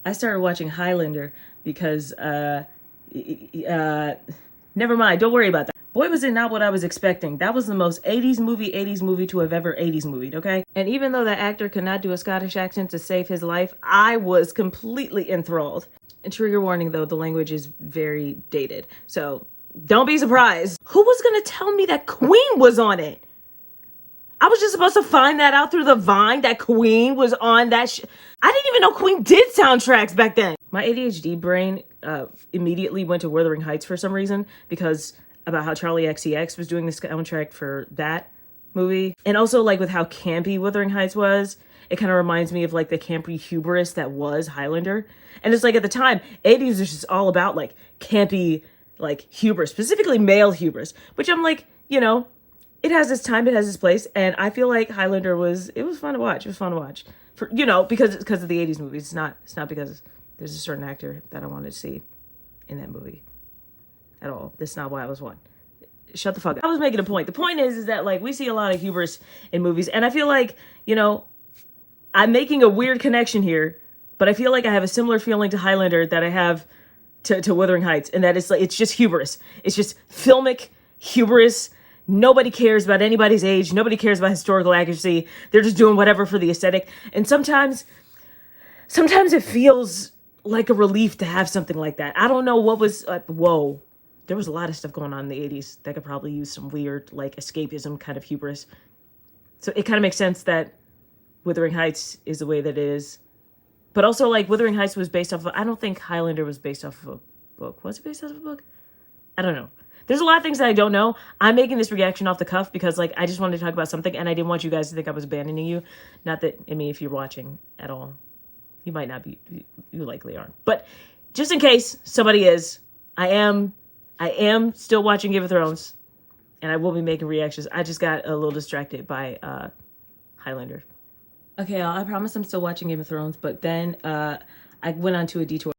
I started watching Highlander because, never mind, don't worry about that. Boy, was it not what I was expecting. That was the most 80s movie to have ever 80s movied, okay? And even though that actor could not do a Scottish accent to save his life, I was completely enthralled. And trigger warning though, the language is very dated. So don't be surprised. Who was gonna tell me that Queen was on it? I was just supposed to find that out through the Vine that Queen was on that I didn't even know Queen did soundtracks back then. My ADHD brain immediately went to Wuthering Heights for some reason because about how Charlie XCX was doing the soundtrack for that movie. And also like with how campy Wuthering Heights was, it kind of reminds me of like the campy hubris that was Highlander. And it's like at the time, 80s was just all about like campy, like hubris, specifically male hubris, which I'm like, you know, it has its time, it has its place. And I feel like Highlander it was fun to watch. It was fun to watch for, you know, because of the 80s movies. It's not because there's a certain actor that I wanted to see in that movie at all. That's not why I was one. Shut the fuck up. I was making a point. The point is that like we see a lot of hubris in movies, and I feel like, you know, I'm making a weird connection here, but I feel like I have a similar feeling to Highlander that I have to Wuthering Heights, and that it's just hubris. It's just filmic hubris. Nobody cares about anybody's age. Nobody cares about historical accuracy. They're just doing whatever for the aesthetic. And sometimes it feels like a relief to have something like that. I don't know what was like, whoa. There was a lot of stuff going on in the 80s that could probably use some weird, like, escapism kind of hubris. So it kind of makes sense that Wuthering Heights is the way that it is. But also, like, Wuthering Heights was based off of... I don't think Highlander was based off of a book. Was it based off of a book? I don't know. There's a lot of things that I don't know. I'm making this reaction off the cuff because, like, I just wanted to talk about something, and I didn't want you guys to think I was abandoning you. Not that, I mean, if you're watching at all, you might not be. You likely aren't. But just in case somebody is, I am still watching Game of Thrones, and I will be making reactions. I just got a little distracted by Highlander. Okay, I promise I'm still watching Game of Thrones, but then I went on to a detour.